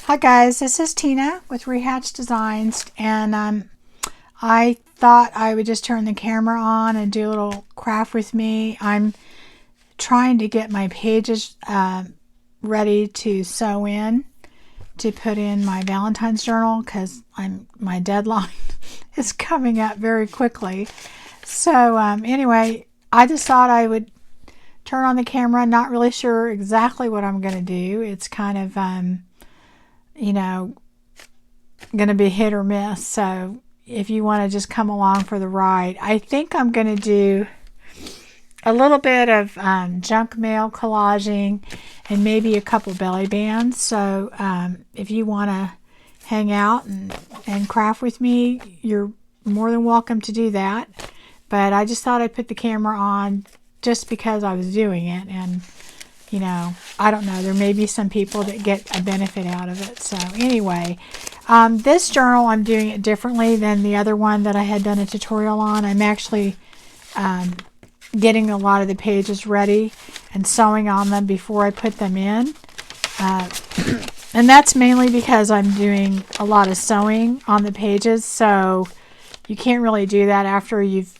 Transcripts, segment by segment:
Hi guys, this is Tina with Rehatch Designs, and I thought I would just turn the camera on and do a little craft with me. I'm trying to get my pages ready to sew in to put in my Valentine's journal because my deadline is coming up very quickly. So anyway, I just thought I would turn on the camera. Not really sure exactly what I'm going to do. It's kind of going to be hit or miss. So if you want to just come along for the ride, I think I'm going to do a little bit of junk mail collaging and maybe a couple belly bands. So if you want to hang out and craft with me, you're more than welcome to do that. But I just thought I'd put the camera on just because I was doing it, and I don't know, there may be some people that get a benefit out of it. So anyway, this journal, I'm doing it differently than the other one that I had done a tutorial on. I'm actually getting a lot of the pages ready and sewing on them before I put them in. And that's mainly because I'm doing a lot of sewing on the pages, so you can't really do that after you've,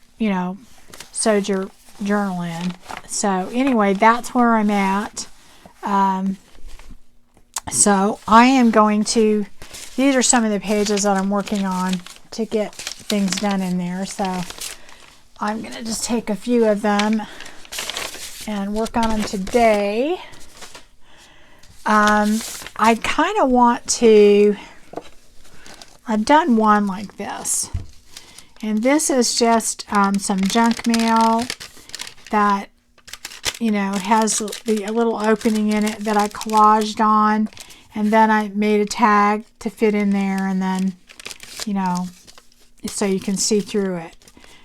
sewed your journal in. So anyway, that's where I'm at. So I am going to, these are some of the pages that I'm working on to get things done in there. So I'm going to just take a few of them and work on them today. I kind of want to, I've done one like this, and this is just some junk mail that has a little opening in it that I collaged on, and then I made a tag to fit in there, and then so you can see through it.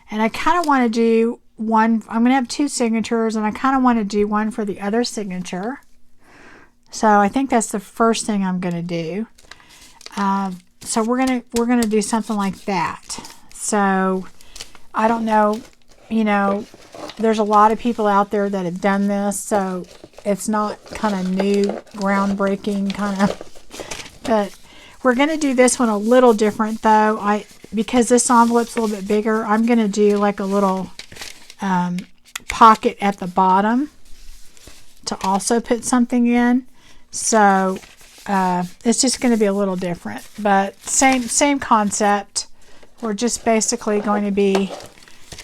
And I kind of want to do one, I'm going to have two signatures, and I kind of want to do one for the other signature. So I think that's the first thing I'm going to do. So we're gonna do something like that. So I don't know, there's a lot of people out there that have done this, so it's not kind of new, groundbreaking kind of. But we're going to do this one a little different though. Because this envelope's a little bit bigger, I'm going to do like a little pocket at the bottom to also put something in. So it's just going to be a little different, but same concept. We're just basically going to be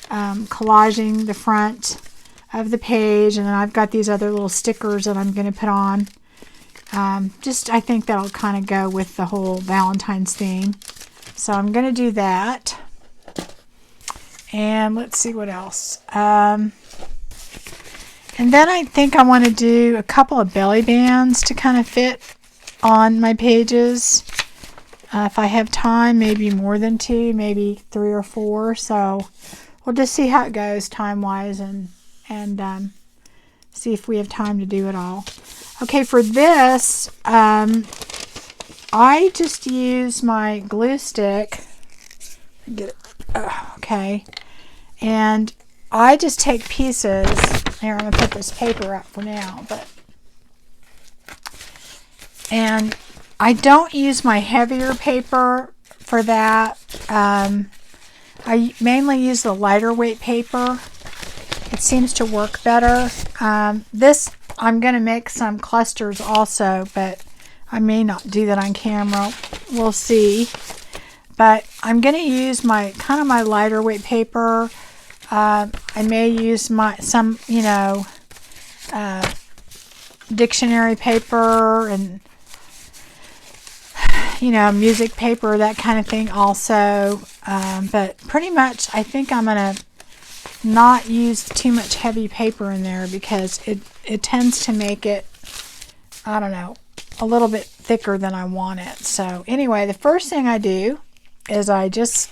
collaging the front of the page, and then I've got these other little stickers that I'm going to put on. I think that'll kind of go with the whole Valentine's theme. So I'm going to do that. And let's see what else. And then I think I want to do a couple of belly bands to kind of fit on my pages. If I have time, maybe more than two, maybe 3 or 4. So we'll just see how it goes time-wise and see if we have time to do it all. Okay, for this, I just use my glue stick. Get it. Okay. And I just take pieces. Here, I'm going to put this paper up for now. And I don't use my heavier paper for that. I mainly use the lighter weight paper. It seems to work better. This, I'm going to make some clusters also, but I may not do that on camera. We'll see. But I'm going to use my lighter weight paper. I may use some dictionary paper and music paper, that kind of thing also. But pretty much I think I'm going to not use too much heavy paper in there because it tends to make it, I don't know, a little bit thicker than I want it. So anyway, the first thing I do is I just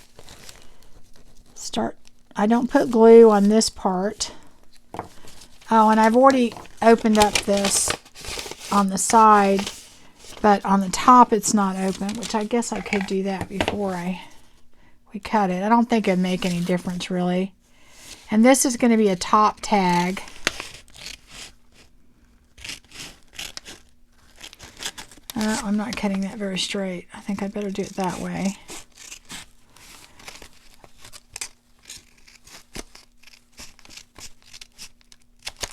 start, I don't put glue on this part. Oh, and I've already opened up this on the side, but on the top it's not open, which I guess I could do that before we cut it. I don't think it'd make any difference really. And this is going to be a top tag. I'm not cutting that very straight. I think I better do it that way.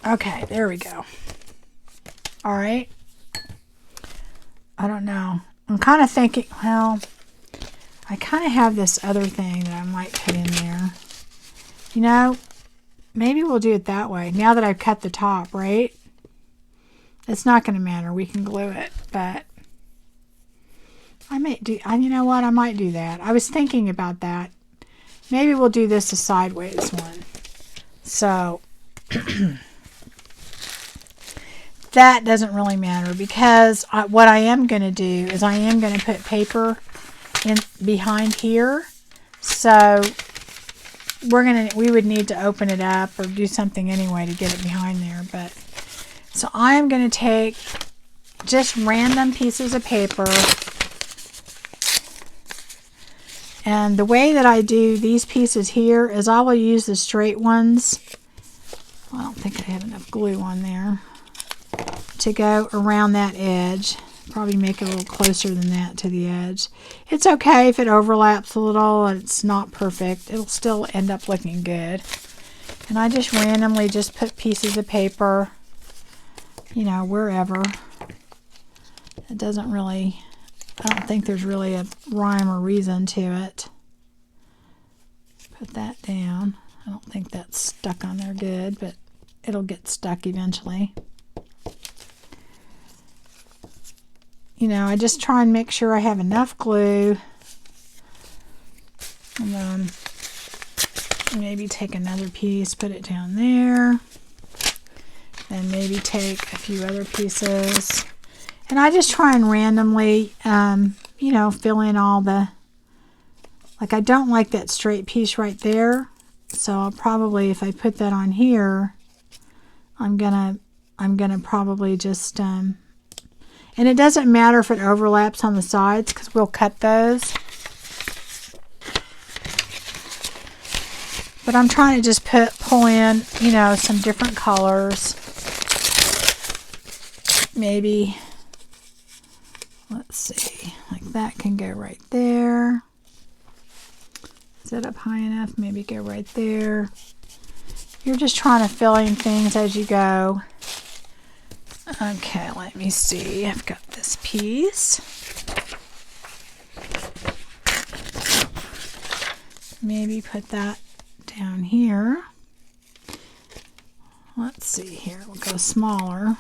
Okay, there we go. All right. I don't know. I'm kind of thinking, well, I kind of have this other thing that I might put in there. You know, maybe we'll do it that way. Now that I've cut the top, right? It's not going to matter. We can glue it, but I might do, you know what? I might do that. I was thinking about that. Maybe we'll do this a sideways one. So that doesn't really matter because what I am going to do is I am going to put paper in behind here. So we would need to open it up or do something anyway to get it behind there. But so I'm going to take just random pieces of paper. And the way that I do these pieces here is I will use the straight ones. I don't think I have enough glue on there to go around that edge. Probably make it a little closer than that to the edge. It's okay if it overlaps a little and it's not perfect. It'll still end up looking good. And I just randomly just put pieces of paper, you know, wherever. It doesn't really, I don't think there's really a rhyme or reason to it. Put that down. I don't think that's stuck on there good, but it'll get stuck eventually. You know, I just try and make sure I have enough glue. And then maybe take another piece, put it down there. Then maybe take a few other pieces. And I just try and randomly, you know, fill in all the, like I don't like that straight piece right there. So I'll probably, if I put that on here, I'm gonna probably just, and it doesn't matter if it overlaps on the sides because we'll cut those. But I'm trying to just pull in, you know, some different colors. Maybe, let's see, like that can go right there. Is it up high enough? Maybe go right there. You're just trying to fill in things as you go. Okay, let me see. I've got this piece. Maybe put that down here. Let's see here. We'll go smaller.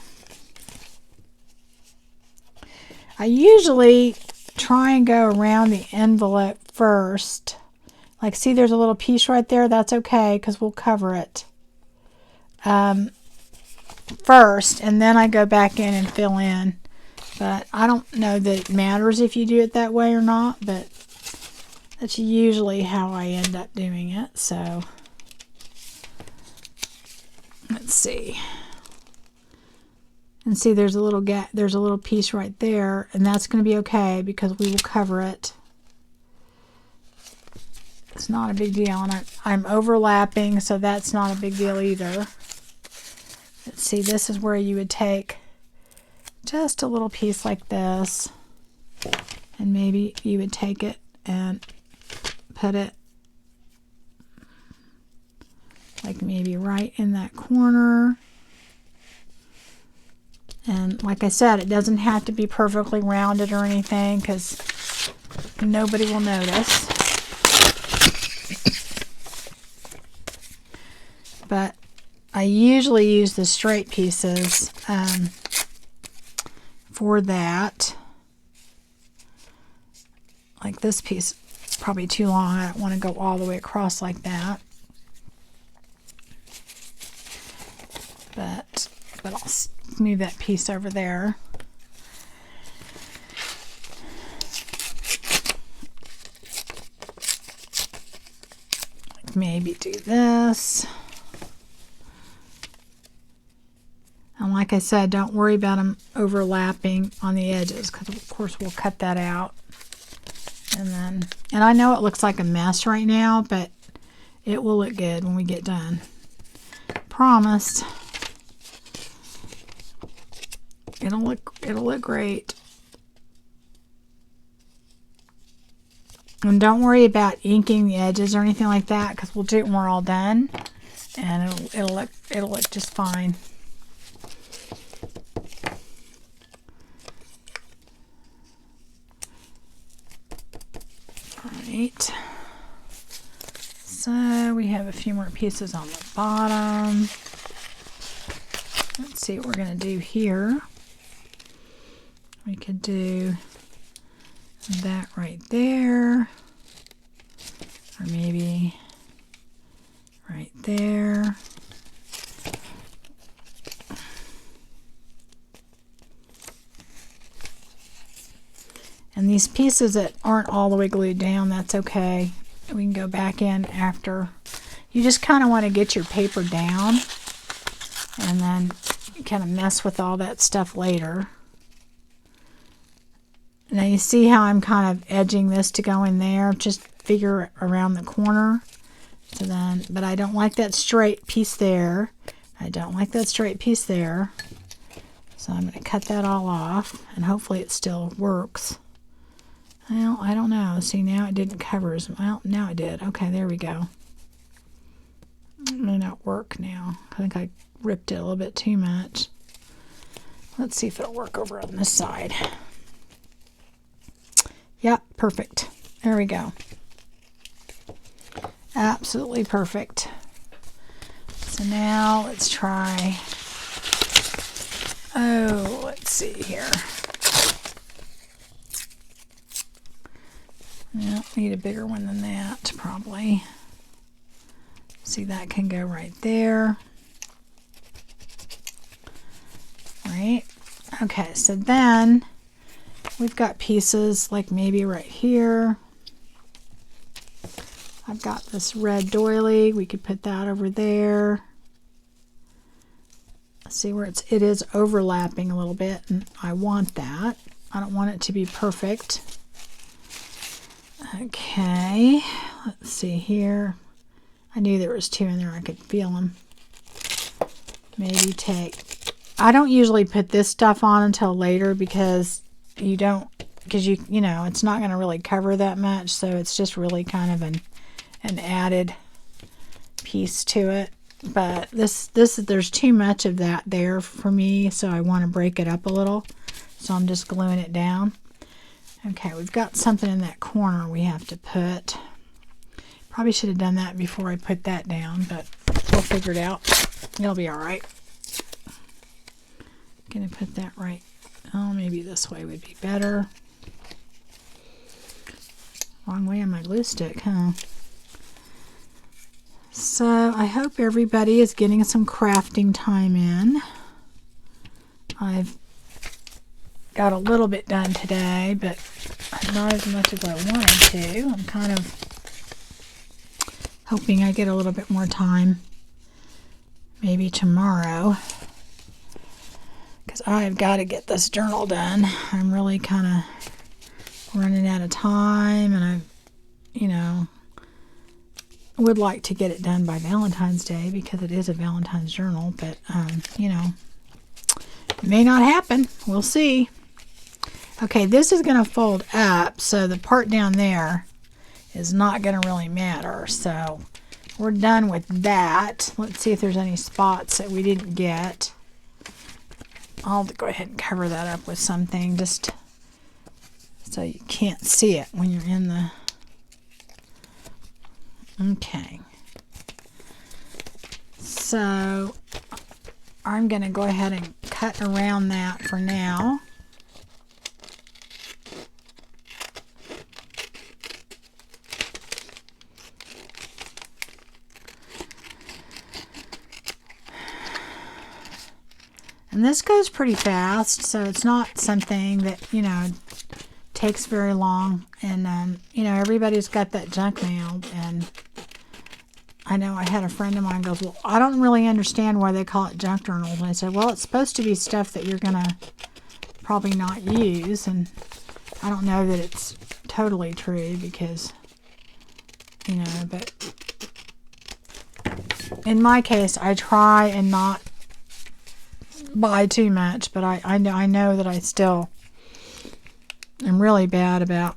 I usually try and go around the envelope first. Like, see, there's a little piece right there. That's okay because we'll cover it first, and then I go back in and fill in. But I don't know that it matters if you do it that way or not, but that's usually how I end up doing it. So let's see. And see, there's a little gap, there's a little piece right there, and that's going to be okay because we will cover it. It's not a big deal, and I'm overlapping, so that's not a big deal either. Let's see, this is where you would take just a little piece like this, and maybe you would take it and put it like maybe right in that corner. And like I said, it doesn't have to be perfectly rounded or anything because nobody will notice. But I usually use the straight pieces for that. Like this piece is probably too long. I don't want to go all the way across like that. But I'll move that piece over there. Maybe do this. And like I said, don't worry about them overlapping on the edges because of course we'll cut that out. And I know it looks like a mess right now, but it will look good when we get done. Promise. It'll look great. And don't worry about inking the edges or anything like that, because we'll do it when we're all done, and it'll look just fine. All right. So we have a few more pieces on the bottom. Let's see what we're going to do here. We could do that right there, or maybe right there. And these pieces that aren't all the way glued down, that's okay. We can go back in after. You just kind of want to get your paper down and then kind of mess with all that stuff later. Now you see how I'm kind of edging this to go in there, just figure around the corner. So then, but I don't like that straight piece there. I don't like that straight piece there. So I'm going to cut that all off, and hopefully it still works. Well, I don't know. See, now it didn't cover as well. Now it did. Okay, there we go. It may not work now. I think I ripped it a little bit too much. Let's see if it'll work over on this side. Yep, perfect. There we go. Absolutely perfect. So now let's try. Oh, let's see here. Yeah, need a bigger one than that, probably. See, that can go right there. Right. Okay, so then we've got pieces like maybe right here. I've got this red doily. We could put that over there. See where it is overlapping a little bit, and I want that. I don't want it to be perfect. Okay, let's see here. I knew there was two in there. I could feel them. Maybe take. I don't usually put this stuff on until later because you know it's not going to really cover that much, so it's just really kind of an added piece to it. But there's too much of that there for me, so I want to break it up a little. So I'm just gluing it down. Okay, we've got something in that corner we have to put. Probably should have done that before I put that down, but we'll figure it out. It'll be all right. Gonna put that right. Oh, maybe this way would be better. Wrong way on my glue stick, huh? So I hope everybody is getting some crafting time in. I've got a little bit done today, but not as much as I wanted to. I'm kind of hoping I get a little bit more time, maybe tomorrow, because I've got to get this journal done. I'm really kind of running out of time, and I, would like to get it done by Valentine's Day because it is a Valentine's journal, but, it may not happen. We'll see. Okay, this is going to fold up, so the part down there is not going to really matter. So we're done with that. Let's see if there's any spots that we didn't get. I'll go ahead and cover that up with something just so you can't see it when you're in the... Okay. So I'm going to go ahead and cut around that for now. And this goes pretty fast, so it's not something that, takes very long. And, everybody's got that junk mail. And I know I had a friend of mine goes, well, I don't really understand why they call it junk journals. And I said, well, it's supposed to be stuff that you're going to probably not use. And I don't know that it's totally true because, but in my case, I try and not buy too much, but I know that I still am really bad about,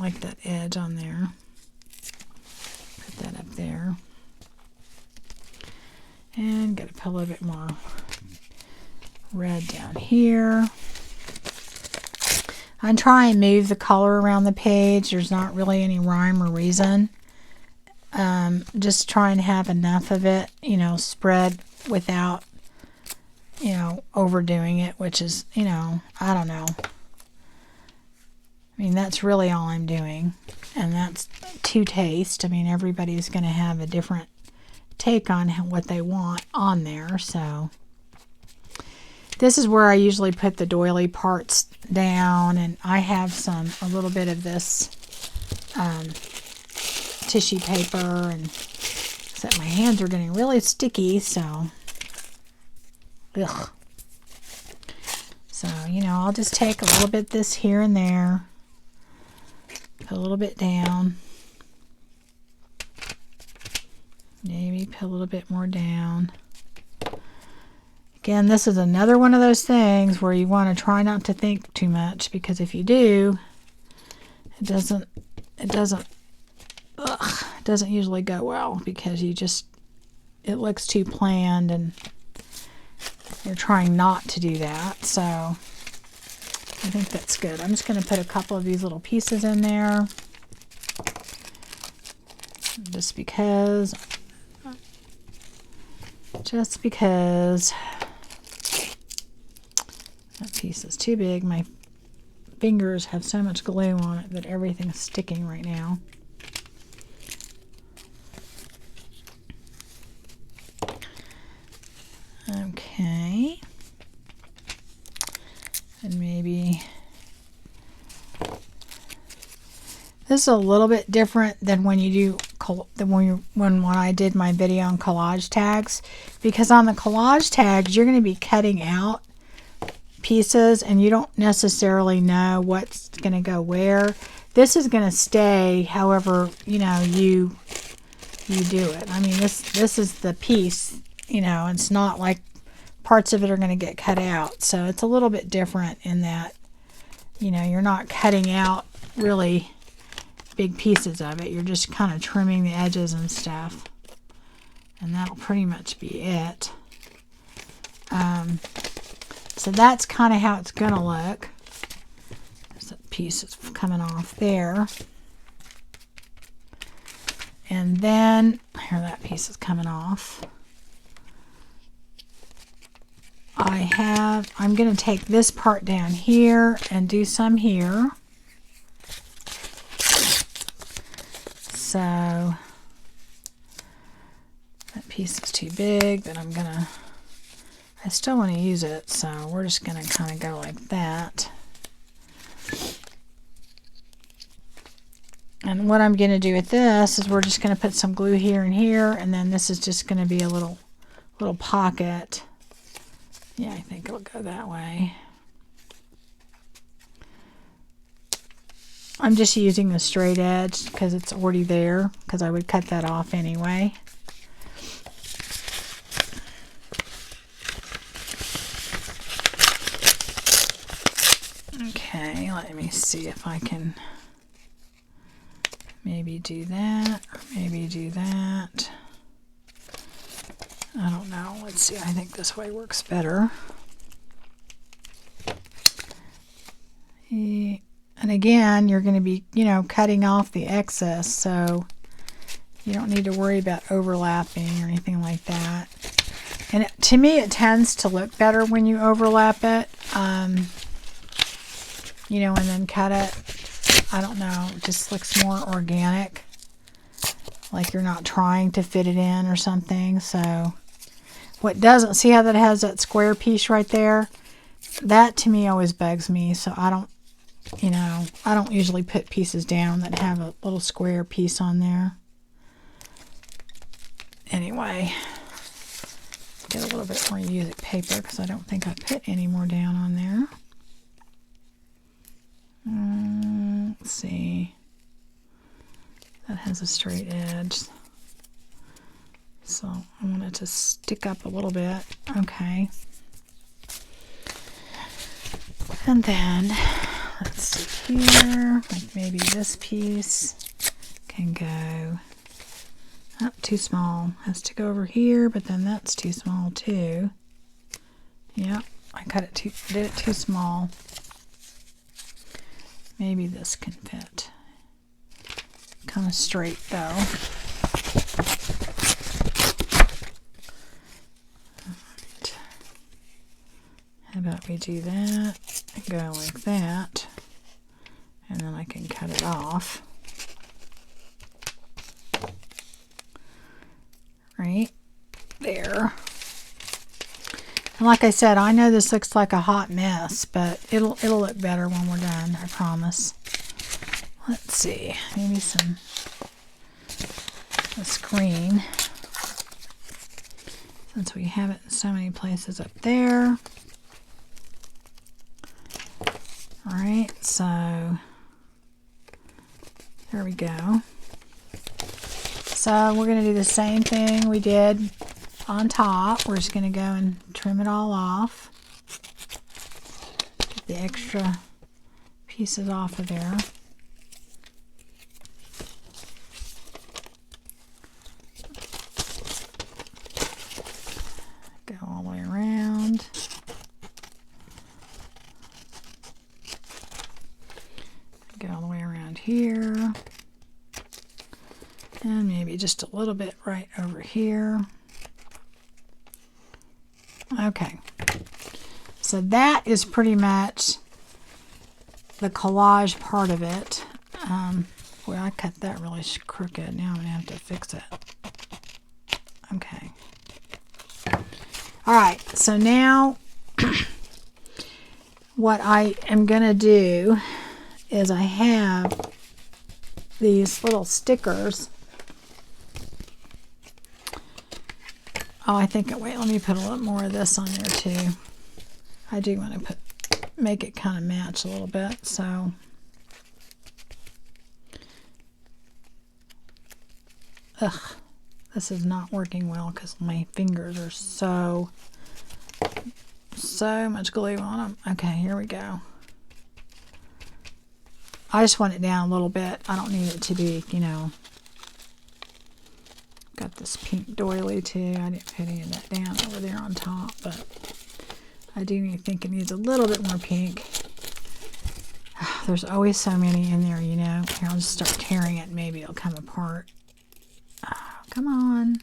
like that edge on there. Put that up there. And gotta put a little bit more red down here. I'm trying to move the color around the page. There's not really any rhyme or reason. Just trying to have enough of it, you know, spread without, you know, overdoing it, which is, you know, I don't know. I mean, that's really all I'm doing. And that's to taste. I mean, everybody's going to have a different take on what they want on there. So this is where I usually put the doily parts down, and I have a little bit of this tissue paper, and except my hands are getting really sticky, so ugh. So, you know, I'll just take a little bit this here and there, put a little bit down, maybe put a little bit more down. Again, this is another one of those things where you want to try not to think too much, because if you do, it doesn't usually go well, because it looks too planned and you're trying not to do that. So I think that's good. I'm just going to put a couple of these little pieces in there just because that piece is too big. My fingers have so much glue on it that everything's sticking right now. Okay. And maybe this is a little bit different than when you do when I did my video on collage tags, because on the collage tags you're going to be cutting out pieces and you don't necessarily know what's going to go where. This is going to stay however, you know, you do it. I mean, this is the piece, you know. It's not like parts of it are going to get cut out. So it's a little bit different in that, you know, you're not cutting out really big pieces of it. You're just kind of trimming the edges and stuff. And that'll pretty much be it. So that's kind of how it's going to look. There's that piece that's coming off there. And then, here, that piece is coming off. I'm going to take this part down here and do some here. So that piece is too big, but I still want to use it, so we're just going to kind of go like that. And what I'm going to do with this is we're just going to put some glue here and here, and then this is just going to be a little pocket. Yeah, I think it'll go that way. I'm just using the straight edge because it's already there, because I would cut that off anyway. Okay, let me see if I can maybe do that, or maybe do that. I don't know. Let's see. I think this way works better. And again, you're going to be, you know, cutting off the excess, so you don't need to worry about overlapping or anything like that. And to me, it tends to look better when you overlap it, you know, and then cut it. I don't know. It just looks more organic, like you're not trying to fit it in or something. So what doesn't, see how that has that square piece right there? That to me always bugs me. So I don't, you know, I don't usually put pieces down that have a little square piece on there. Anyway, get a little bit more music paper because I don't think I put any more down on there. Let's see. That has a straight edge. So I want it to stick up a little bit. Okay. And then, let's see here. Like maybe this piece can go up too small. Has to go over here, but then that's too small too. Yep, I did it too small. Maybe this can fit. Kind of straight though. Alright. How about we do that and go like that, and then I can cut it off. Right there. And like I said, I know this looks like a hot mess, but it'll look better when we're done, I promise. Let's see, maybe this green, since we have it in so many places up there. All right, so there we go. So we're going to do the same thing we did on top. We're just going to go and trim it all off. Get the extra pieces off of there. Go all the way around. Go all the way around here. And maybe just a little bit right over here. Okay. So that is pretty much the collage part of it. Well, I cut that really crooked. Now I'm going to have to fix it. Okay. All right. So now what I am going to do is I have these little stickers. Oh, I think, wait, let me put a little more of this on there too. I do want to make it kind of match a little bit, so. Ugh, this is not working well because my fingers are so much glue on them. Okay, here we go. I just want it down a little bit. I don't need it to be, you know. Got this pink doily too. I didn't put any of that down over there on top, but I do think it needs a little bit more pink. There's always so many in there, you know. Here, I'll just start tearing it. Maybe it'll come apart. Oh, come on.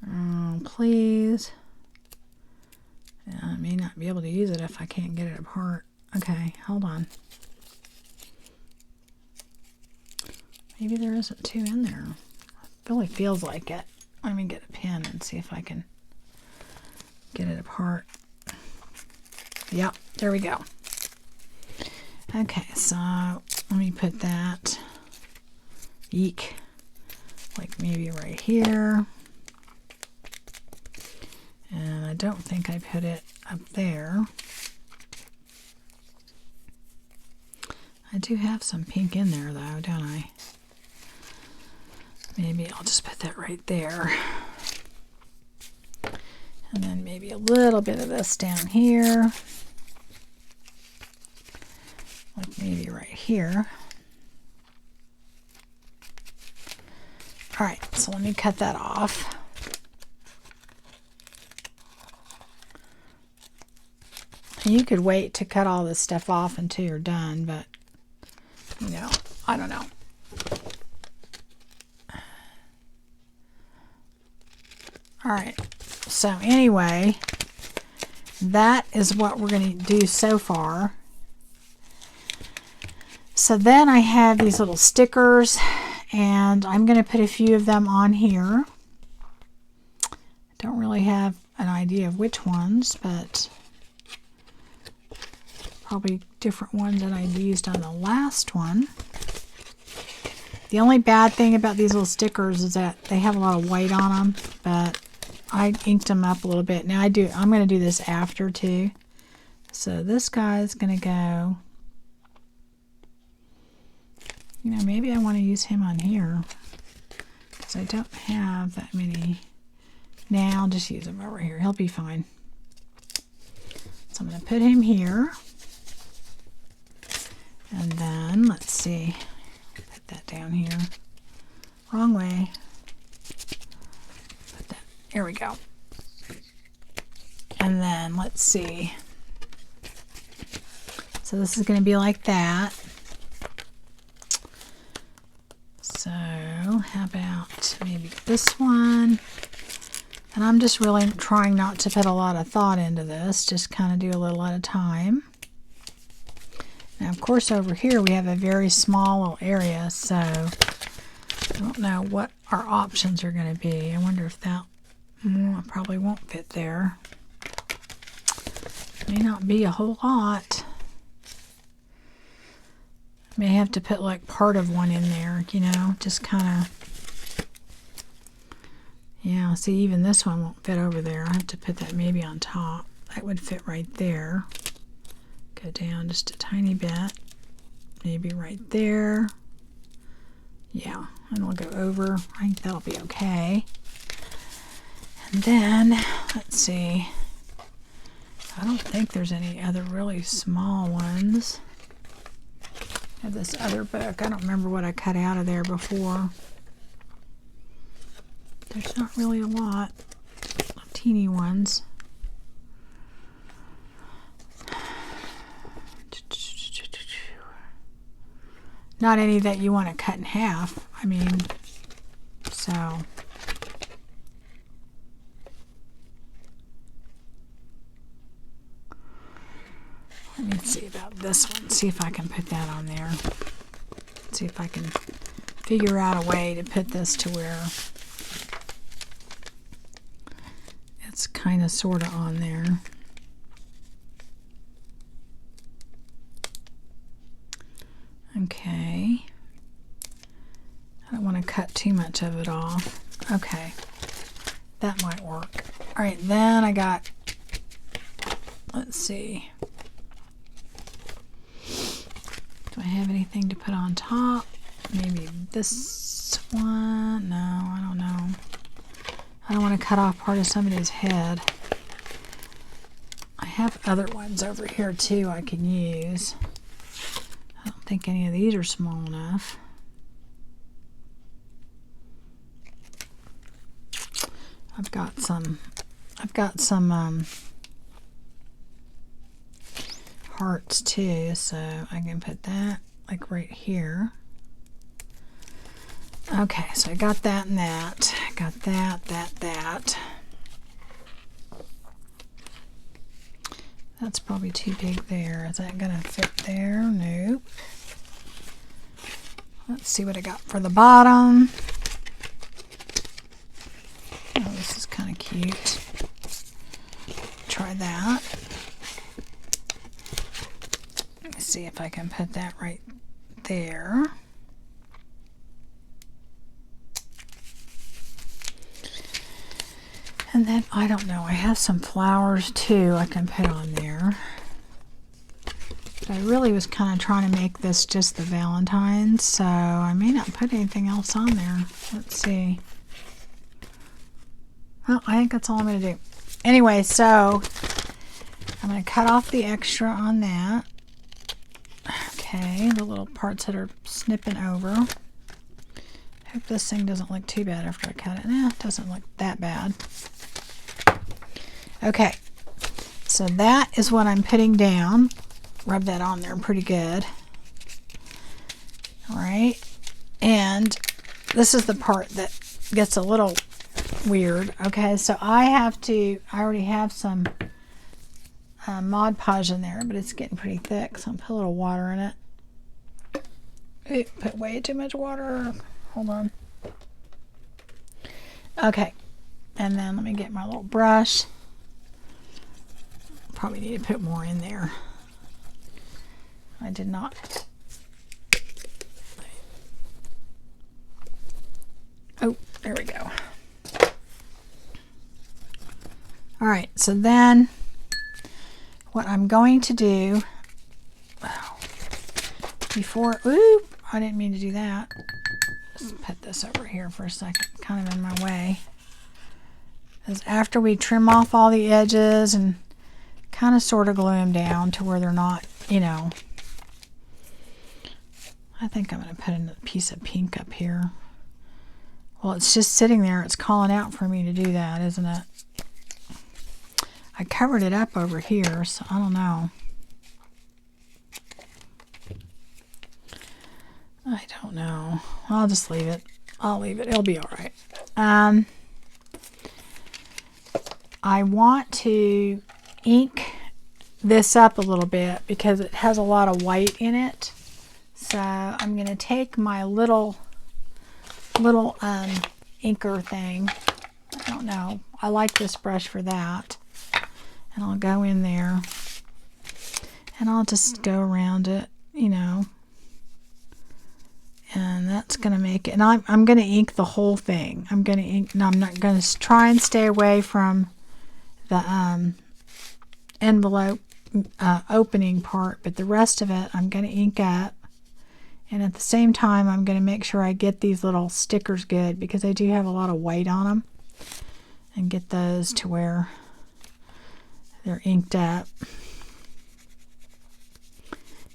Oh, please. I may not be able to use it if I can't get it apart. Okay, hold on. Maybe there isn't two in there. It really feels like it. Let me get a pen and see if I can get it apart. Yep, there we go. Okay, so let me put that, eek, like maybe right here. And I don't think I put it up there. I do have some pink in there though, don't I? Maybe I'll just put that right there. And then maybe a little bit of this down here. Like maybe right here. All right, so let me cut that off. And you could wait to cut all this stuff off until you're done, but, you know, I don't know. All right, so anyway, that is what we're going to do so far. So then I have these little stickers, and I'm going to put a few of them on here. I don't really have an idea of which ones, but probably different ones that I used on the last one. The only bad thing about these little stickers is that they have a lot of white on them, but I inked them up a little bit. Now I'm going to do this after too. So this guy's going to go, you know, maybe I want to use him on here because I don't have that many. Now I'll just use him over here. He'll be fine. So I'm going to put him here. And then, let's see, put that down here. Wrong way. Put that, here we go. And then, let's see. So this is going to be like that. So, how about maybe this one? And I'm just really trying not to put a lot of thought into this, just kind of do a little at a time. Now, of course, over here we have a very small little area, so I don't know what our options are going to be. I wonder if that probably won't fit there. May not be a whole lot. May have to put like part of one in there, you know, just kind of. Yeah, see, even this one won't fit over there. I have to put that maybe on top. That would fit right there. Go down just a tiny bit. Maybe right there. Yeah, and we'll go over. I think that'll be okay. And then, let's see. I don't think there's any other really small ones. I have this other book. I don't remember what I cut out of there before. There's not really a lot of teeny ones. Not any that you want to cut in half. I mean, so. Let me see about this one. See if I can put that on there. See if I can figure out a way to put this to where it's kind of sort of on there. Okay. I don't want to cut too much of it off. Okay. That might work. All right, then I got, let's see. Do I have anything to put on top? Maybe this one? No, I don't know. I don't want to cut off part of somebody's head. I have other ones over here too I can use. I don't think any of these are small enough. I've got some hearts too, so I can put that like right here. Okay, so I got that and that. Got that. That's probably too big there. Is that gonna fit there? Nope. Let's see what I got for the bottom. Oh, this is kind of cute. Try that. Let me see if I can put that right there. And then, I don't know, I have some flowers too I can put on there. But I really was kind of trying to make this just the Valentines, so I may not put anything else on there. Let's see. Well, I think that's all I'm going to do. Anyway, so I'm going to cut off the extra on that. Okay, the little parts that are snipping over. Hope this thing doesn't look too bad after I cut it. Nah, it doesn't look that bad. Okay, so that is what I'm putting down. Rub that on there pretty good. All right, and this is the part that gets a little weird. Okay, so I already have some Mod Podge in there, but it's getting pretty thick, so I'll put a little water in it. Ooh, put way too much water. Hold on. Okay, and then let me get my little brush. Probably need to put more in there. I did not. Oh, there we go. All right, so then what I'm going to do, before, ooh, I didn't mean to do that. Let's put this over here for a second, kind of in my way. Is after we trim off all the edges and kind of sort of glue them down to where they're not, you know. I think I'm going to put in a piece of pink up here. Well, it's just sitting there. It's calling out for me to do that, isn't it? I covered it up over here, so I don't know. I don't know. I'll just leave it. I'll leave it. It'll be all right. I want to ink this up a little bit because it has a lot of white in it. So I'm going to take my little inker thing. I don't know. I like this brush for that. And I'll go in there and I'll just go around it, you know. And that's going to make it. And I'm going to ink the whole thing. I'm going to ink. No, I'm not going to try and stay away from the envelope opening part, but the rest of it I'm going to ink up. And at the same time, I'm going to make sure I get these little stickers good because they do have a lot of white on them, and get those to where they're inked up.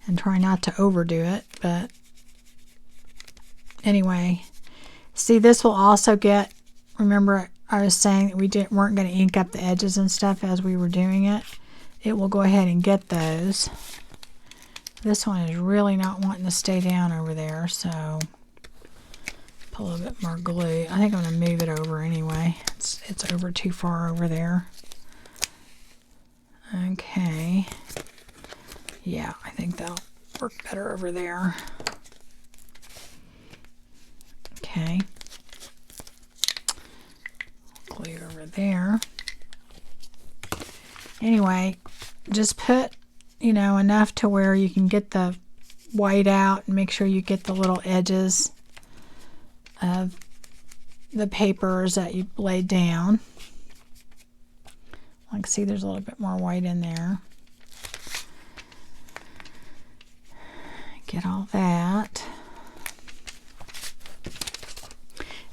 And try not to overdo it, but anyway, see, this will also get, remember I was saying that we weren't going to ink up the edges and stuff as we were doing it. It will go ahead and get those. This one is really not wanting to stay down over there, so put a little bit more glue. I think I'm going to move it over anyway. It's over too far over there. Okay. Yeah, I think that'll work better over there. Okay. Glue over there. Anyway, just put, you know, enough to where you can get the white out and make sure you get the little edges of the papers that you laid down. Like, see, there's a little bit more white in there. Get all that.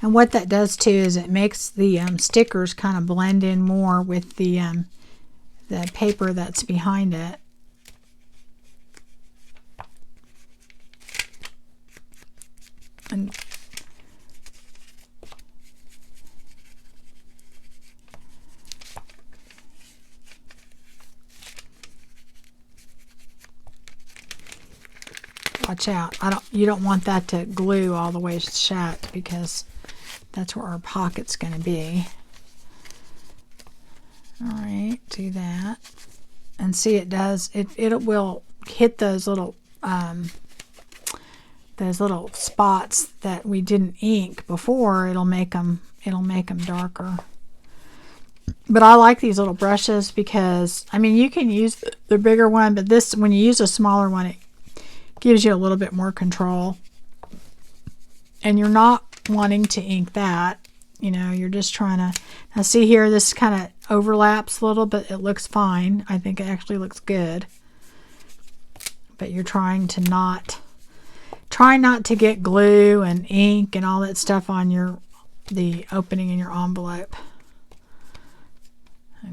And what that does too is it makes the stickers kind of blend in more with the paper that's behind it. And watch out. You don't want that to glue all the way shut because that's where our pocket's going to be. All right, do that. And see, it does, it will hit those little spots that we didn't ink before. It'll make them darker. But I like these little brushes because, I mean, you can use the bigger one, but this, when you use a smaller one, it gives you a little bit more control. And you're not wanting to ink that, you know, you're just trying to, now see here, this kind of overlaps a little, but it looks fine. I think it actually looks good. But you're trying to try not to get glue and ink and all that stuff on the opening in your envelope.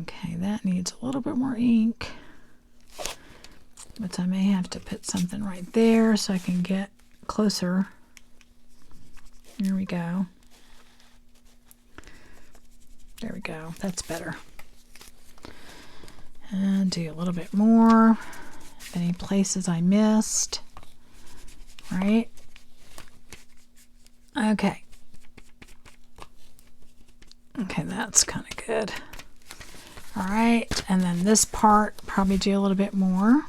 Okay, that needs a little bit more ink. But I may have to put something right there so I can get closer. There we go. There we go. That's better. And do a little bit more. Any places I missed. Right? Okay. Okay, that's kind of good. All right, and then this part, probably do a little bit more.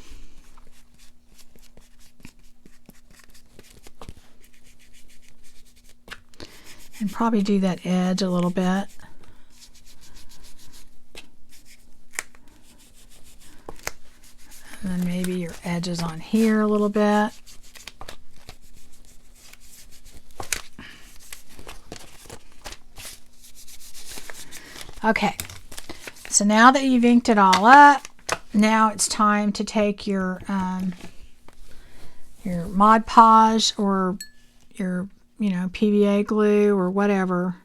And probably do that edge a little bit. And then maybe your edges on here a little bit. Okay, so now that you've inked it all up, now it's time to take your Mod Podge or your, you know, PVA glue or whatever,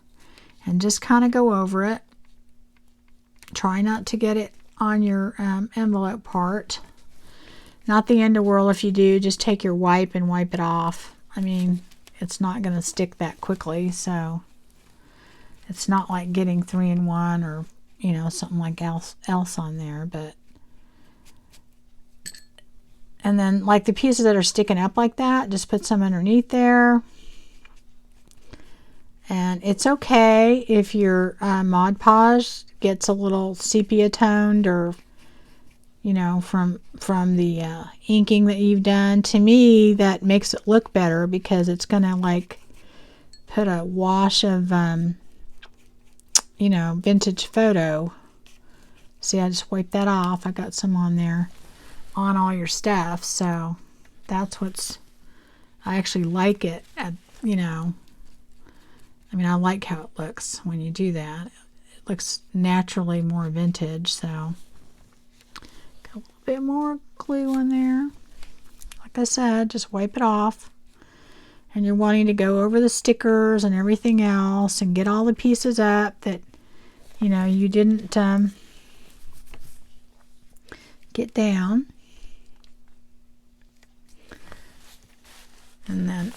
and just kind of go over it. Try not to get it on your envelope part. Not the end of the world if you do. Just take your wipe and wipe it off. I mean, it's not going to stick that quickly, so it's not like getting 3-in-1 or, you know, something like else on there. But and then like the pieces that are sticking up like that, just put some underneath there. And it's okay if your Mod Podge gets a little sepia toned, or you know, from the inking that you've done. To me, that makes it look better because it's gonna like put a wash of you know, vintage photo. See, I just wiped that off. I got some on there on all your stuff, so that's what's, I actually like it at, you know, I mean, I like how it looks when you do that. It looks naturally more vintage, so got a little bit more glue on there. Like I said, just wipe it off. And you're wanting to go over the stickers and everything else and get all the pieces up that, you know, you didn't get down. And then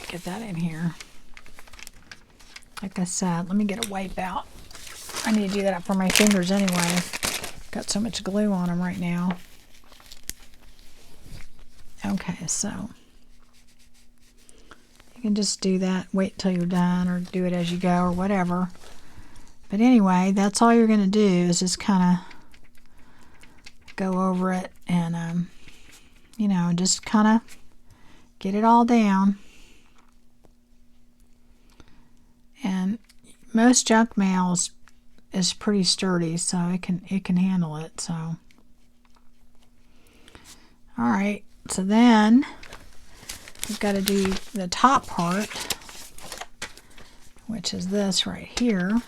get that in here. Like I said, let me get a wipe out. I need to do that for my fingers anyway. Got so much glue on them right now. Okay, so you can just do that, wait till you're done, or do it as you go, or whatever. But anyway, that's all you're going to do is just kind of go over it and, you know, just kind of get it all down. And most junk mail is pretty sturdy, so it can handle it. So, all right. So then we've got to do the top part, which is this right here.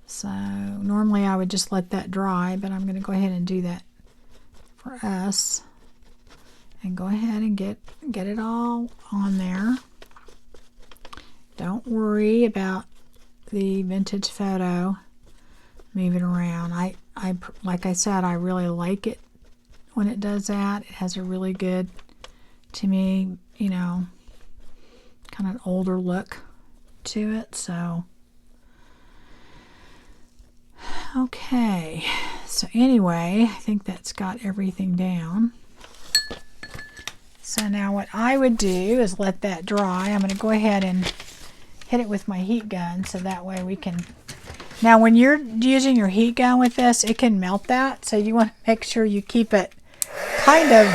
So normally I would just let that dry, but I'm going to go ahead and do that for us. And go ahead and get it all on there. Don't worry about the vintage photo. Move it around. I like I said, I really like it when it does that. It has a really good, to me, you know, kind of an older look to it. So, okay. So anyway, I think that's got everything down. So now what I would do is let that dry. I'm going to go ahead and hit it with my heat gun so that way we can... Now when you're using your heat gun with this, it can melt that. So you want to make sure you keep it kind of,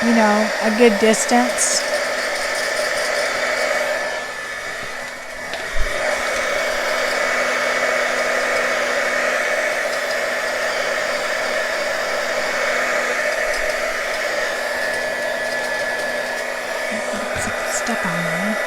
you know, a good distance. Stuck on there.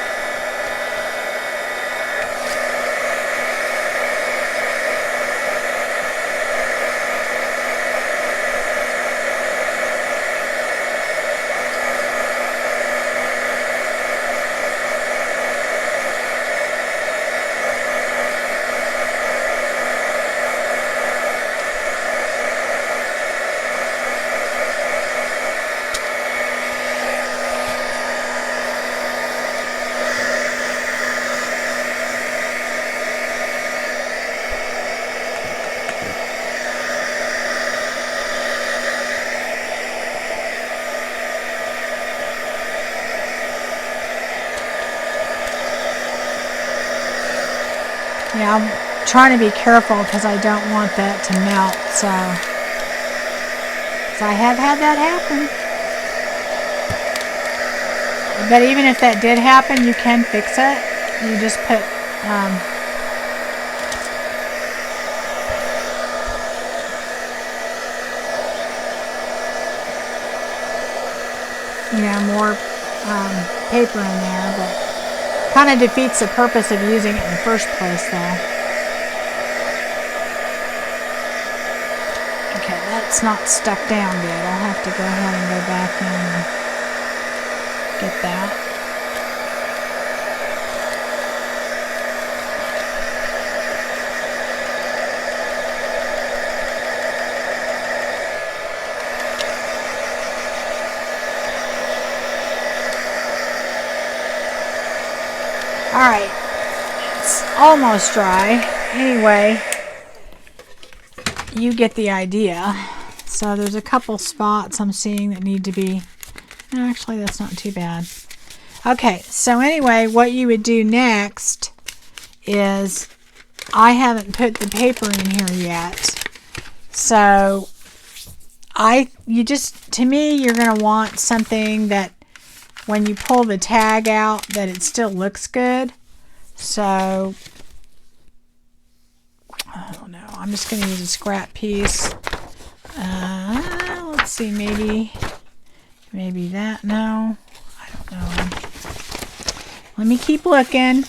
Yeah, I'm trying to be careful because I don't want that to melt, so I have had that happen. But even if that did happen, you can fix it. You just put you know, more paper in there, but kind of defeats the purpose of using it in the first place, though. Okay, that's not stuck down good. I'll have to go ahead and go back in and get that. Alright, it's almost dry. Anyway, you get the idea. So there's a couple spots I'm seeing that need to be... Actually, that's not too bad. Okay, so anyway, what you would do next is... I haven't put the paper in here yet. So, to me, you're going to want something that when you pull the tag out, that it still looks good. So, I don't know. I'm just going to use a scrap piece. Let's see, maybe that. No, I don't know. Let me keep looking.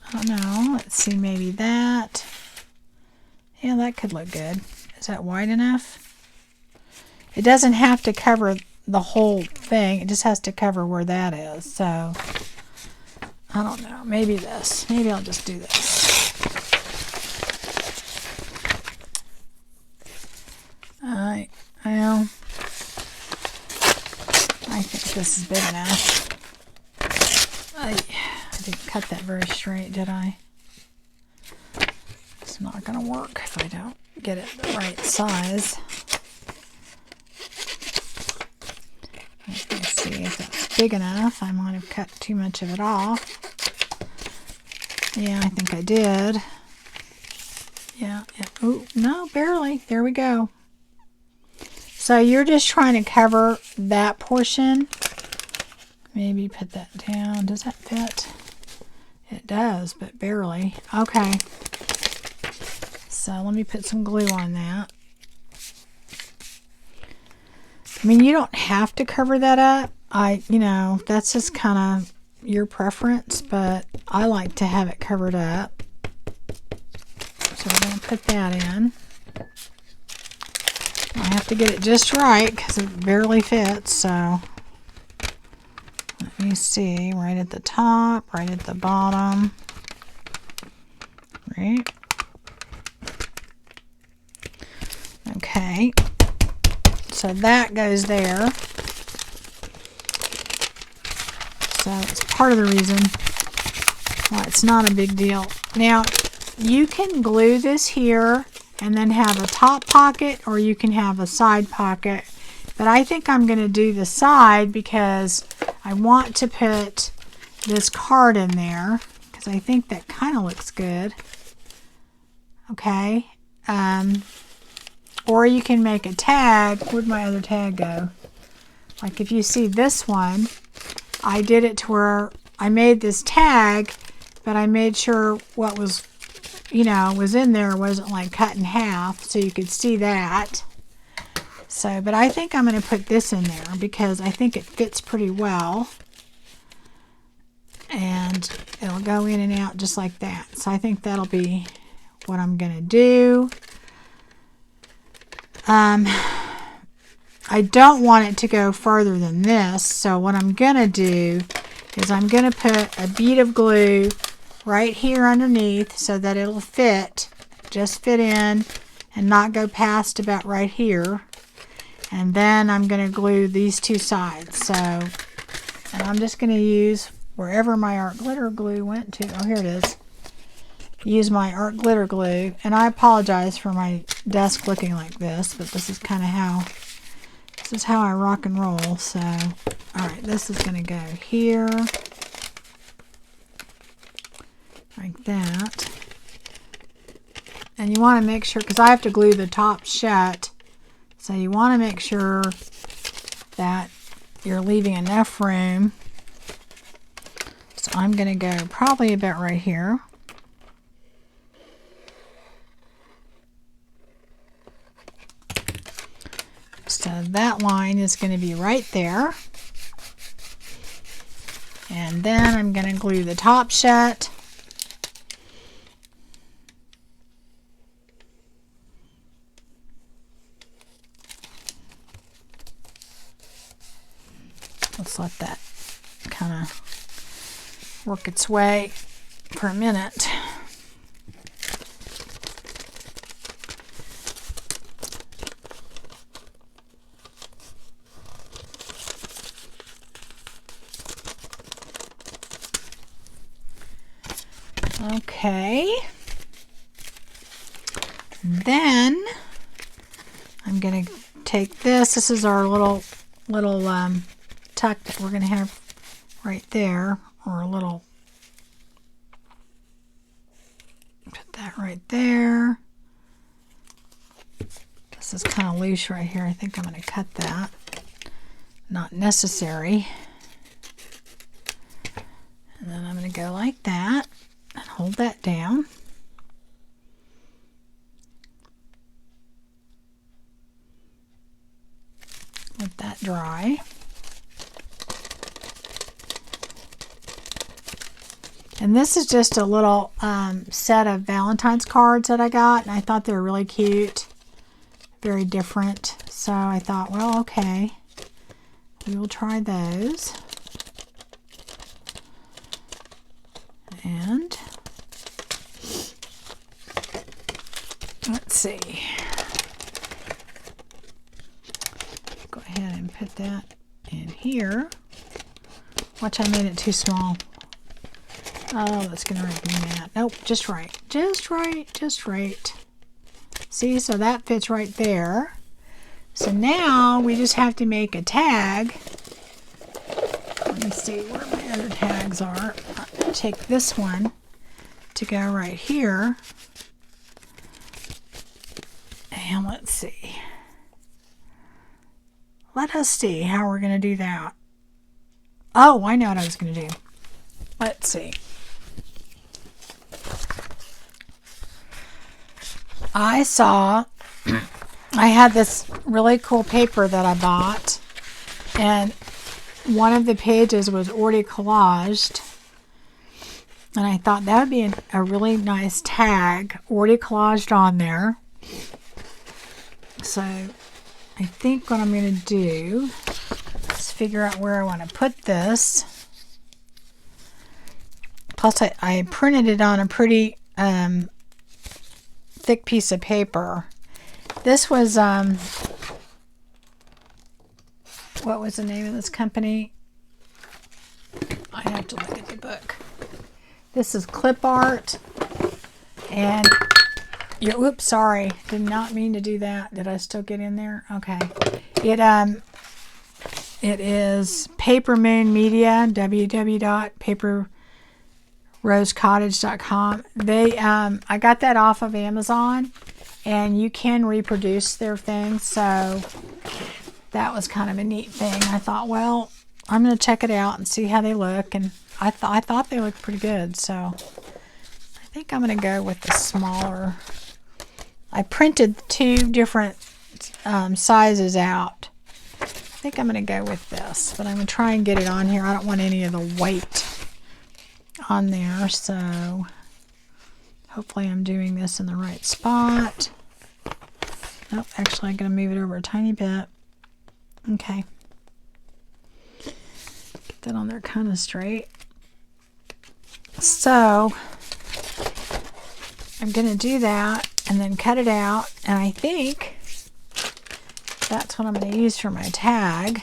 I don't know. Let's see, maybe that. Yeah, that could look good. Is that wide enough? It doesn't have to cover the whole thing. It just has to cover where that is. So, I don't know. Maybe this. Maybe I'll just do this. Well, I think this is big enough. I didn't cut that very straight, did I? It's not going to work if I don't get it the right size. Let's see if that's big enough. I might have cut too much of it off. Yeah, I think I did. Yeah. Oh, no, barely. There we go. So you're just trying to cover that portion. Maybe put that down. Does that fit? It does, but barely. Okay. So let me put some glue on that. I mean, you don't have to cover that up. That's just kind of your preference, but I like to have it covered up. So we're going to put that in. I have to get it just right because it barely fits, so let me see, right at the top, right at the bottom, right? Okay, so that goes there. So it's part of the reason why it's not a big deal. Now, you can glue this here and then have a top pocket, or you can have a side pocket. But I think I'm going to do the side because I want to put this card in there because I think that kind of looks good. Okay. Or you can make a tag. Where'd my other tag go? Like if you see this one, I did it to where I made this tag, but I made sure what was in there wasn't like cut in half, so you could see that. So, but I think I'm going to put this in there because I think it fits pretty well. And it'll go in and out just like that. So I think that'll be what I'm going to do. I don't want it to go further than this. So what I'm going to do is I'm going to put a bead of glue right here underneath so that it'll just fit in and not go past about right here. And then I'm going to glue these two sides. So, and I'm just going to use wherever my art glitter glue went to. Oh, here it is. Use my art glitter glue. And I apologize for my desk looking like this, but this is kind of how I rock and roll. So, all right, this is going to go here. Like that. And you want to make sure, because I have to glue the top shut, so you want to make sure that you're leaving enough room. So I'm going to go probably about right here. So that line is going to be right there. And then I'm going to glue the top shut. Let's let that kind of work its way for a minute. Okay. Then I'm going to take this. This is our little tuck that we're going to have right there, or a little, put that right there. This is kind of loose right here. I think I'm going to cut that. Not necessary. And then I'm going to go like that and hold that down. Let that dry. And this is just a little set of Valentine's cards that I got, and I thought they were really cute, very different. So I thought, well, okay, we will try those. And let's see. Go ahead and put that in here. Watch, I made it too small. Oh, that's going to make me mad. Nope, just right. Just right. Just right. See, so that fits right there. So now we just have to make a tag. Let me see where my other tags are. I'll take this one to go right here. And let's see. Let us see how we're going to do that. Oh, I know what I was going to do. Let's see. I had this really cool paper that I bought, and one of the pages was already collaged, and I thought that would be a really nice tag, already collaged on there. So I think what I'm going to do is figure out where I want to put this. Plus I printed it on a pretty thick piece of paper. This was what was the name of this company? I have to look at the book. This is Clip Art, and oops, sorry, did not mean to do that. Did I still get in there? Okay. It is Paper Moon Media, www.paperrosecottage.com. I got that off of Amazon, and you can reproduce their things, so that was kind of a neat thing. I thought, well, I'm going to check it out and see how they look, and I thought they looked pretty good, so I think I'm going to go with the smaller. I printed 2 different sizes out. I think I'm going to go with this, but I'm going to try and get it on here. I don't want any of the white on there, so hopefully I'm doing this in the right spot. Nope, actually I'm going to move it over a tiny bit. Okay. Get that on there kind of straight. So I'm going to do that and then cut it out, and I think that's what I'm going to use for my tag.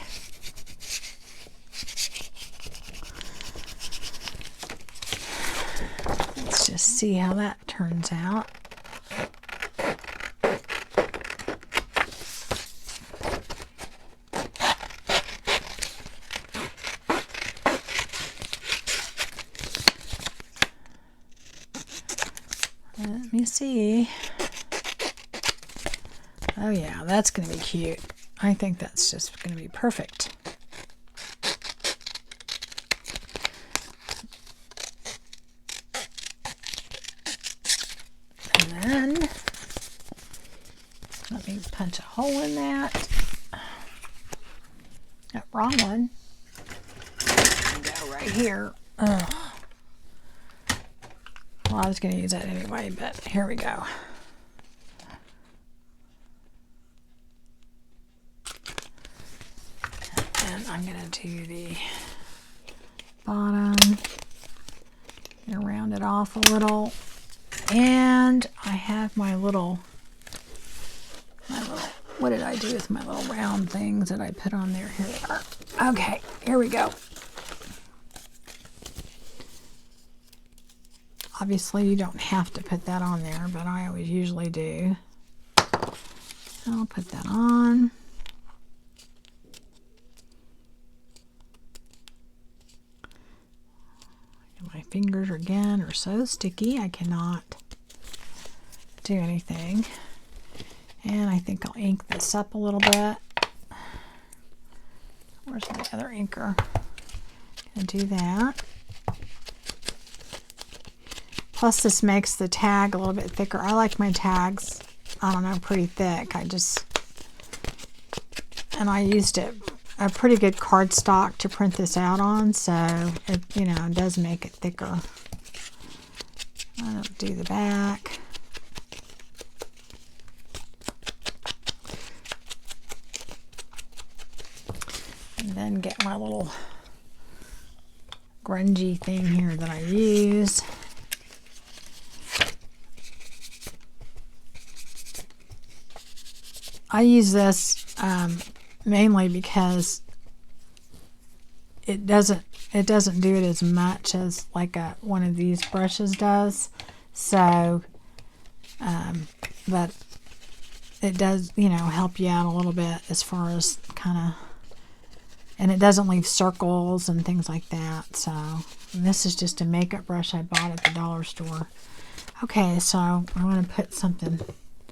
Let's just see how that turns out. Let me see. Oh yeah, that's going to be cute. I think that's just going to be perfect. And then let me punch a hole in that. Oh, wrong one. Go right here. Ugh. Well, I was going to use that anyway, but here we go. And I'm going to do the bottom. I'm going to round it off a little. And I have my little, what did I do with my little round things that I put on there? Here they are. Okay, here we go. Obviously, you don't have to put that on there, but I always usually do. I'll put that on. My fingers again are so sticky, I cannot do anything. And I think I'll ink this up a little bit. Where's my other inker? Gonna do that. Plus this makes the tag a little bit thicker. I like my tags, I don't know, pretty thick. And I used a pretty good cardstock to print this out on, so it, you know, it does make it thicker. I'll do the back. And then get my little grungy thing here that I use. I use this mainly because it doesn't do it as much as like one of these brushes does. So, but it does, you know, help you out a little bit as far as kind of, and it doesn't leave circles and things like that. So, and this is just a makeup brush I bought at the dollar store. Okay, so I want to put something,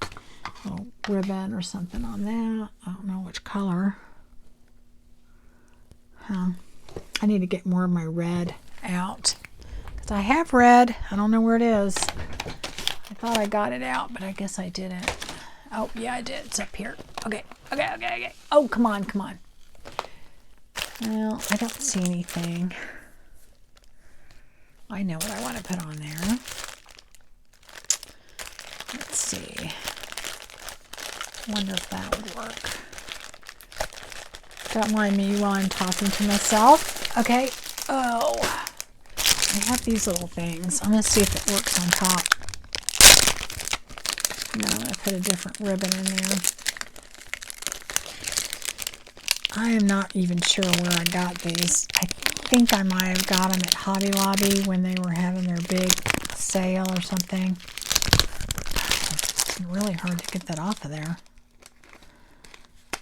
a little ribbon or something on that. I don't know which color. I need to get more of my red out, because I have red. I don't know where it is. I thought I got it out, but I guess I didn't. Oh, yeah, I did. It's up here. Okay. Oh, come on. Well, I don't see anything. I know what I want to put on there. Let's see. Wonder if that would work. Don't mind me while I'm talking to myself. Okay. Oh, I have these little things. I'm going to see if it works on top. No, I'm going to put a different ribbon in there. I am not even sure where I got these. I think I might have got them at Hobby Lobby when they were having their big sale or something. It's really hard to get that off of there.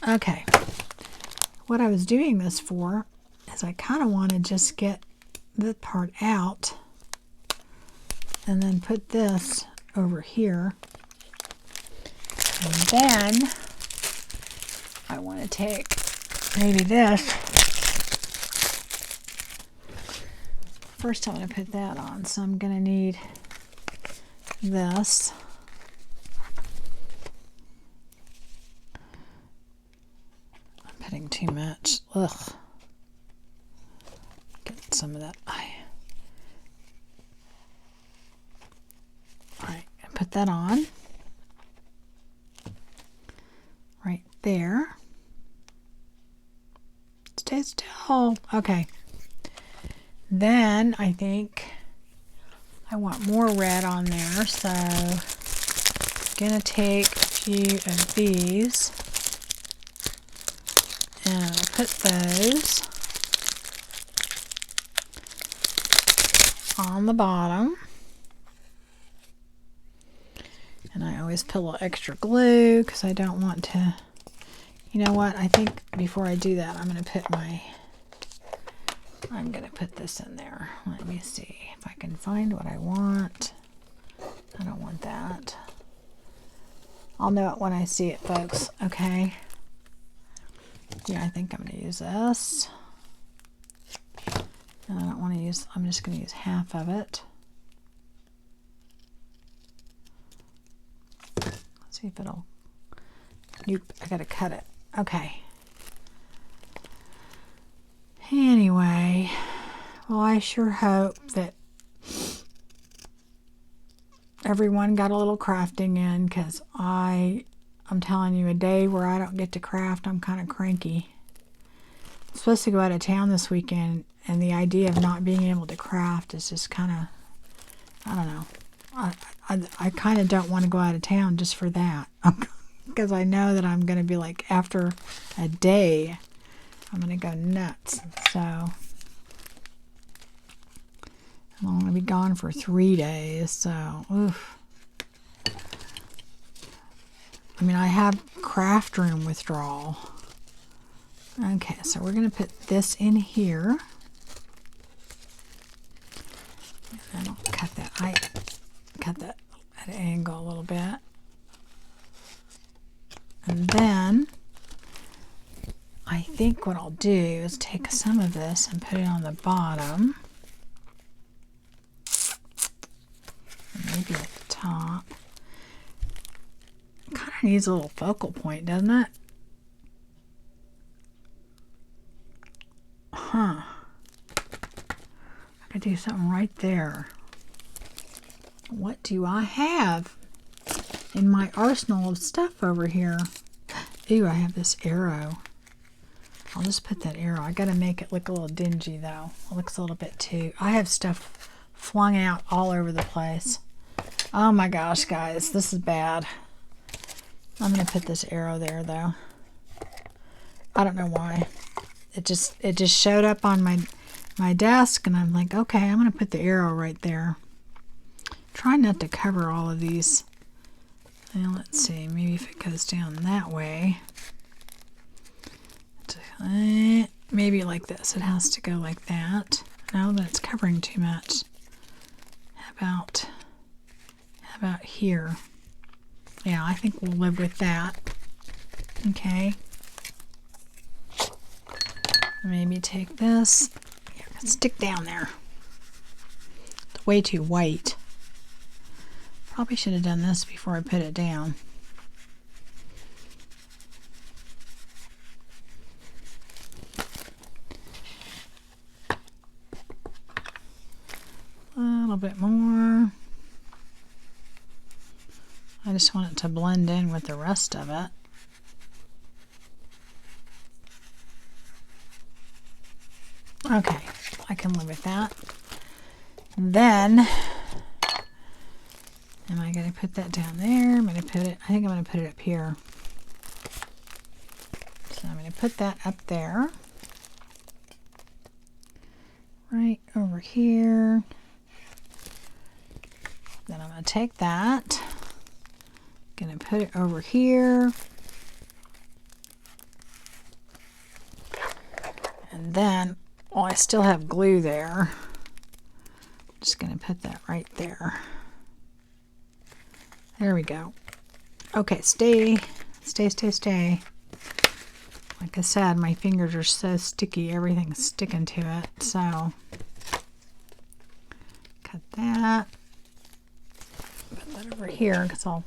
Okay. What I was doing this for is I kind of want to just get this part out and then put this over here. And then I want to take maybe this. First I want to put that on, so I'm going to need this. Putting too much. Ugh. Get some of that. Alright, put that on. Right there. Stay still. Okay. Then I think I want more red on there, so I'm gonna take a few of these. And I'll put those on the bottom. And I always put a little extra glue because I don't want to, you know what, I think before I do that I'm going to put this in there. Let me see if I can find what I want. I don't want that. I'll know it when I see it, folks. Okay. Yeah, I think I'm going to use this. And I don't want to use, I'm just going to use half of it. Let's see if it'll, nope, I got to cut it. Okay. Anyway, well, I sure hope that everyone got a little crafting in, because I'm telling you, a day where I don't get to craft, I'm kind of cranky. I'm supposed to go out of town this weekend, and the idea of not being able to craft is just kind of, I don't know. I kind of don't want to go out of town just for that. Because I know that I'm going to be like, after a day, I'm going to go nuts. So, I'm going to be gone for 3 days, so, oof. I mean, I have craft room withdrawal. Okay, so we're going to put this in here. And then I'll cut that. I cut that at an angle a little bit. And then I think what I'll do is take some of this and put it on the bottom. And maybe at the top. It kind of needs a little focal point, doesn't it? Huh. I could do something right there. What do I have in my arsenal of stuff over here? Ooh, I have this arrow. I'll just put that arrow. I gotta make it look a little dingy though. It looks a little bit too. I have stuff flung out all over the place. Oh my gosh, guys, this is bad. I'm gonna put this arrow there though. I don't know why. It just showed up on my desk, and I'm like, okay, I'm gonna put the arrow right there. Try not to cover all of these. Now let's see, maybe if it goes down that way. Maybe like this. It has to go like that. No, that's covering too much. How about here? Yeah, I think we'll live with that. Okay. Maybe take this. Yeah, stick down there. It's way too white. Probably should have done this before I put it down. A little bit more. I just want it to blend in with the rest of it. Okay, I can live with that. Then, am I going to put that down there? I'm going to put it, I think I'm going to put it up here. So I'm going to put that up there. Right over here. Then I'm going to take that. Going to put it over here. And then, well, I still have glue there. I'm just going to put that right there. There we go. Okay, stay. Like I said, my fingers are so sticky, everything's sticking to it. So, cut that. Put that over here because I'll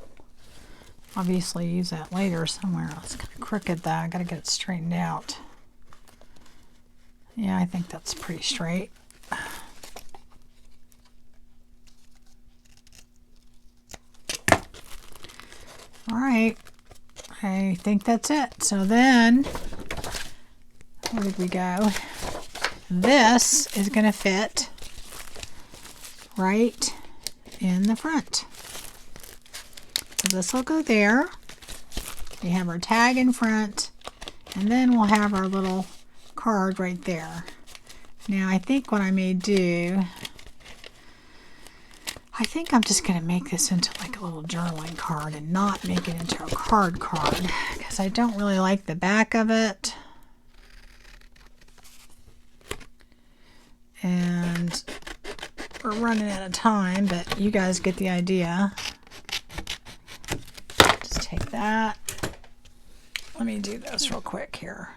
obviously use that later somewhere. It's kind of crooked though. I got to get it straightened out. Yeah, I think that's pretty straight. All right, I think that's it. So then, where did we go? This is going to fit right in the front. So this will go there. We have our tag in front, and then we'll have our little card right there. Now I think what I may do, I think I'm just going to make this into like a little journaling card and not make it into a card because I don't really like the back of it. And we're running out of time, but you guys get the idea. Just take that. Let me do this real quick here.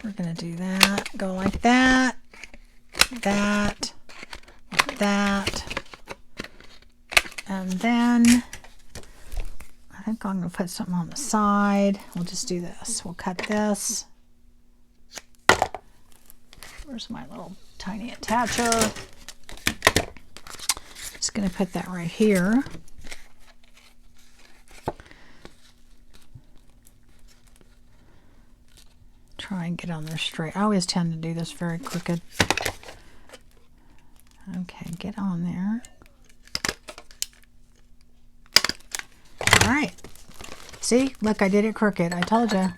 We're going to do that. Go like that, that, like that. And then I think I'm going to put something on the side. We'll just do this. We'll cut this. Where's my little tiny attacher? Just going to put that right here. Try and get on there straight. I always tend to do this very crooked. Okay, get on there. All right. See, look, I did it crooked. I told you.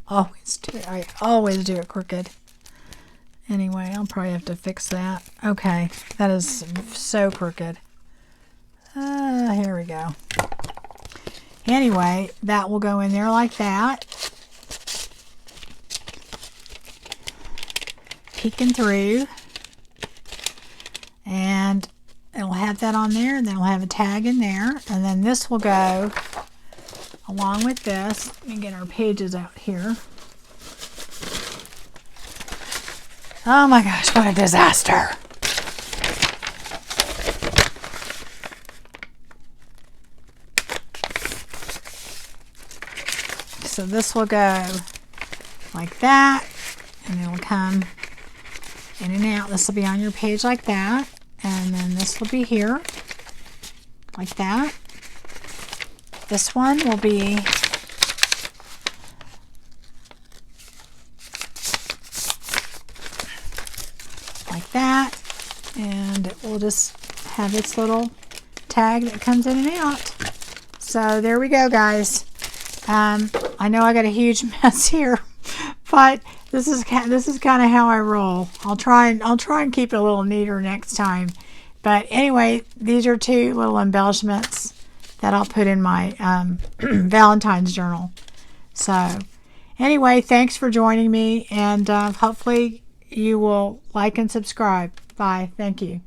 I always do it crooked. Anyway, I'll probably have to fix that. Okay, that is so crooked. Here we go. Anyway, that will go in there like that. Peeking through. And it'll have that on there, and then we'll have a tag in there. And then this will go along with this. Let me get our pages out here. Oh my gosh, what a disaster. So this will go like that, and it'll come in and out. This will be on your page like that, and then this will be here like that. This one will be like that, and it will just have its little tag that comes in and out. So there we go, guys. I know I got a huge mess here, but this is kind of how I roll. I'll try and keep it a little neater next time. But anyway, these are two little embellishments that I'll put in my Valentine's journal. So anyway, thanks for joining me, and hopefully you will like and subscribe. Bye. Thank you.